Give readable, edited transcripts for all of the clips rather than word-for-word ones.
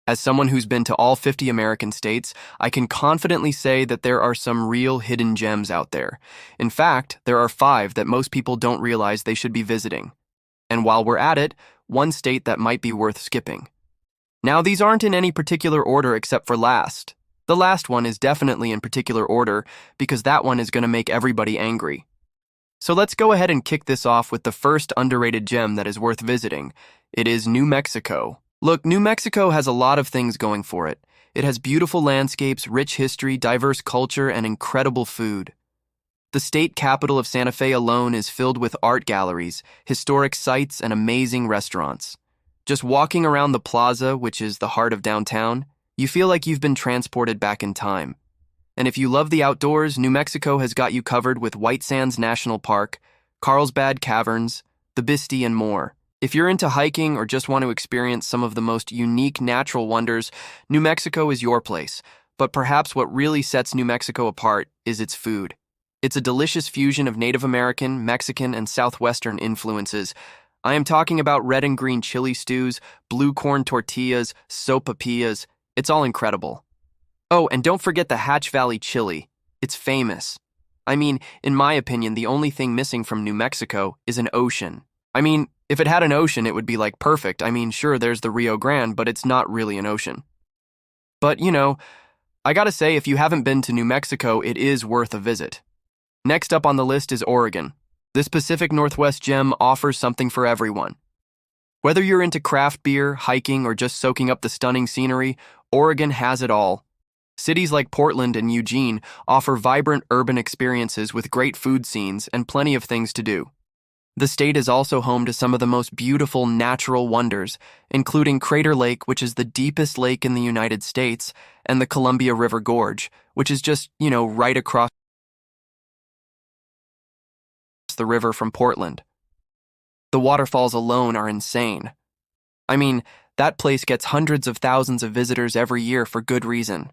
As someone who's been to all 50 American states, I can confidently say that there are some real hidden gems out there. In fact, there are 5 that most people don't realize they should be visiting. And while we're at it, one state that might be worth skipping. Now, these aren't in any particular order except for last. The last one is definitely in particular order because that one is going to make everybody angry. So let's go ahead and kick this off with the first underrated gem that is worth visiting. It is New Mexico. Look, New Mexico has a lot of things going for it. It has beautiful landscapes, rich history, diverse culture, and incredible food. The state capital of Santa Fe alone is filled with art galleries, historic sites, and amazing restaurants. Just walking around the plaza, which is the heart of downtown, you feel like you've been transported back in time. And if you love the outdoors, New Mexico has got you covered with White Sands National Park, Carlsbad Caverns, the Bisti, and more. If you're into hiking or just want to experience some of the most unique natural wonders, New Mexico is your place. But perhaps what really sets New Mexico apart is its food. It's a delicious fusion of Native American, Mexican, and Southwestern influences. I am talking about red and green chili stews, blue corn tortillas, sopapillas. It's all incredible. Oh, and don't forget the Hatch Valley chili. It's famous. I mean, in my opinion, the only thing missing from New Mexico is an ocean. If it had an ocean, it would be like perfect. Sure, there's the Rio Grande, but it's not really an ocean. But, I gotta say, if you haven't been to New Mexico, it is worth a visit. Next up on the list is Oregon. This Pacific Northwest gem offers something for everyone. Whether you're into craft beer, hiking, or just soaking up the stunning scenery, Oregon has it all. Cities like Portland and Eugene offer vibrant urban experiences with great food scenes and plenty of things to do. The state is also home to some of the most beautiful natural wonders, including Crater Lake, which is the deepest lake in the United States, and the Columbia River Gorge, which is just, right across the river from Portland. The waterfalls alone are insane. That place gets hundreds of thousands of visitors every year for good reason.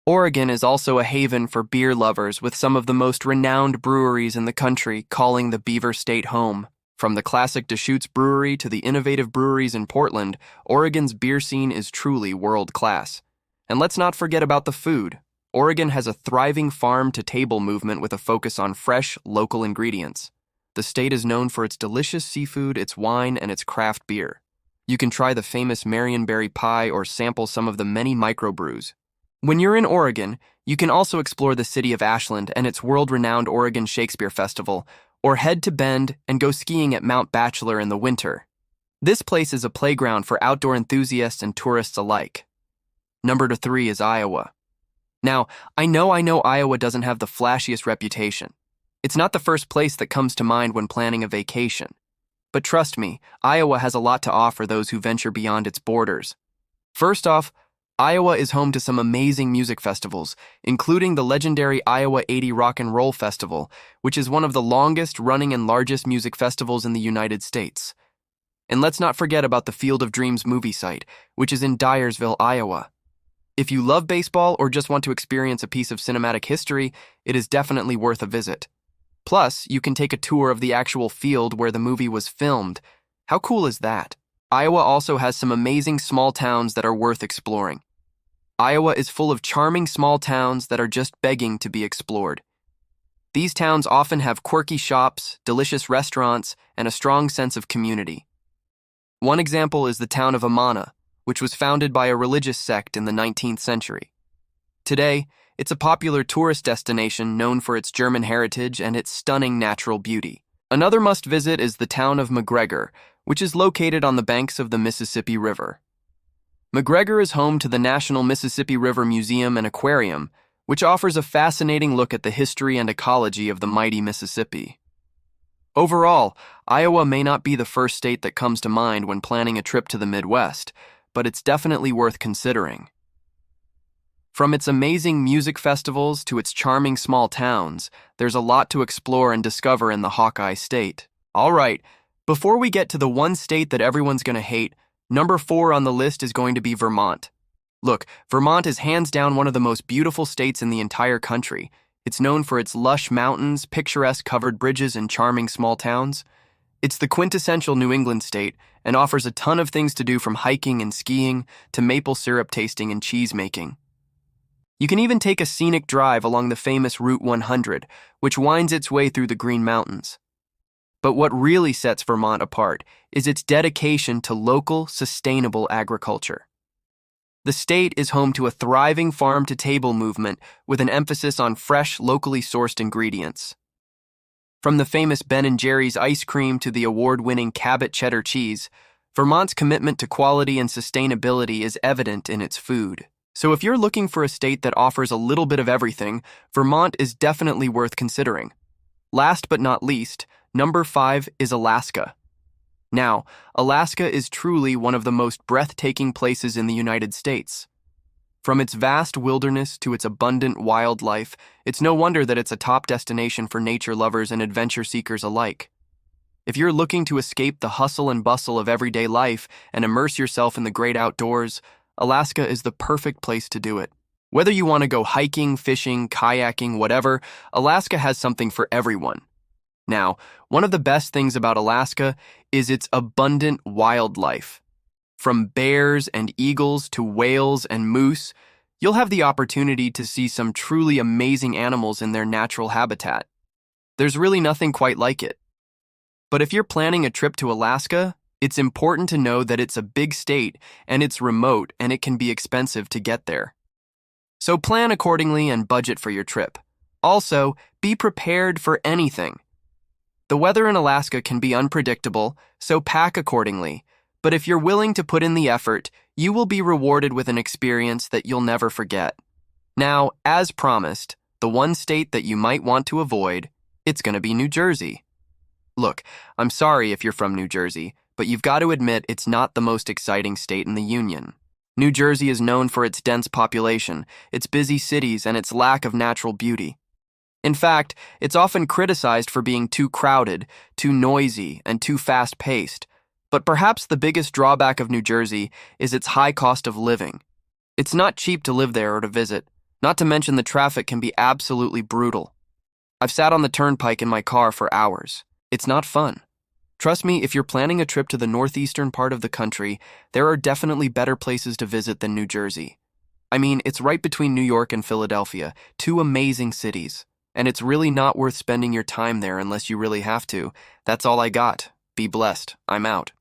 Oregon is also a haven for beer lovers with some of the most renowned breweries in the country calling the Beaver State home. From the classic Deschutes Brewery to the innovative breweries in Portland, Oregon's beer scene is truly world-class. And let's not forget about the food. Oregon has a thriving farm-to-table movement with a focus on fresh, local ingredients. The state is known for its delicious seafood, its wine, and its craft beer. You can try the famous Marionberry pie or sample some of the many microbrews. When you're in Oregon, you can also explore the city of Ashland and its world-renowned Oregon Shakespeare Festival, or head to Bend and go skiing at Mount Bachelor in the winter. This place is a playground for outdoor enthusiasts and tourists alike. Number 3 is Iowa. Now, I know Iowa doesn't have the flashiest reputation. It's not the first place that comes to mind when planning a vacation. But trust me, Iowa has a lot to offer those who venture beyond its borders. First off, Iowa is home to some amazing music festivals, including the legendary Iowa 80 Rock and Roll Festival, which is one of the longest-running and largest music festivals in the United States. And let's not forget about the Field of Dreams movie site, which is in Dyersville, Iowa. If you love baseball or just want to experience a piece of cinematic history, it is definitely worth a visit. Plus, you can take a tour of the actual field where the movie was filmed. How cool is that? Iowa also has some amazing small towns that are worth exploring. Iowa is full of charming small towns that are just begging to be explored. These towns often have quirky shops, delicious restaurants, and a strong sense of community. One example is the town of Amana, which was founded by a religious sect in the 19th century. Today, it's a popular tourist destination known for its German heritage and its stunning natural beauty. Another must-visit is the town of McGregor, which is located on the banks of the Mississippi River. McGregor is home to the National Mississippi River Museum and Aquarium, which offers a fascinating look at the history and ecology of the mighty Mississippi. Overall, Iowa may not be the first state that comes to mind when planning a trip to the Midwest, but it's definitely worth considering. From its amazing music festivals to its charming small towns, there's a lot to explore and discover in the Hawkeye State. All right, before we get to the one state that everyone's going to hate, number 4 on the list is going to be Vermont. Look, Vermont is hands down one of the most beautiful states in the entire country. It's known for its lush mountains, picturesque covered bridges, and charming small towns. It's the quintessential New England state and offers a ton of things to do from hiking and skiing to maple syrup tasting and cheese making. You can even take a scenic drive along the famous Route 100, which winds its way through the Green Mountains. But what really sets Vermont apart is its dedication to local, sustainable agriculture. The state is home to a thriving farm-to-table movement with an emphasis on fresh, locally sourced ingredients. From the famous Ben & Jerry's ice cream to the award-winning Cabot cheddar cheese, Vermont's commitment to quality and sustainability is evident in its food. So if you're looking for a state that offers a little bit of everything, Vermont is definitely worth considering. Last but not least, number 5 is Alaska. Now, Alaska is truly one of the most breathtaking places in the United States. From its vast wilderness to its abundant wildlife, it's no wonder that it's a top destination for nature lovers and adventure seekers alike. If you're looking to escape the hustle and bustle of everyday life and immerse yourself in the great outdoors, Alaska is the perfect place to do it. Whether you want to go hiking, fishing, kayaking, whatever, Alaska has something for everyone. Now, one of the best things about Alaska is its abundant wildlife. From bears and eagles to whales and moose, you'll have the opportunity to see some truly amazing animals in their natural habitat. There's really nothing quite like it. But if you're planning a trip to Alaska, it's important to know that it's a big state and it's remote and it can be expensive to get there. So plan accordingly and budget for your trip. Also, be prepared for anything. The weather in Alaska can be unpredictable, so pack accordingly. But if you're willing to put in the effort, you will be rewarded with an experience that you'll never forget. Now, as promised, the one state that you might want to avoid, it's going to be New Jersey. Look, I'm sorry if you're from New Jersey, but you've got to admit it's not the most exciting state in the Union. New Jersey is known for its dense population, its busy cities, and its lack of natural beauty. In fact, it's often criticized for being too crowded, too noisy, and too fast-paced. But perhaps the biggest drawback of New Jersey is its high cost of living. It's not cheap to live there or to visit, not to mention the traffic can be absolutely brutal. I've sat on the turnpike in my car for hours. It's not fun. Trust me, if you're planning a trip to the northeastern part of the country, there are definitely better places to visit than New Jersey. I mean, it's right between New York and Philadelphia, two amazing cities. And it's really not worth spending your time there unless you really have to. That's all I got. Be blessed. I'm out.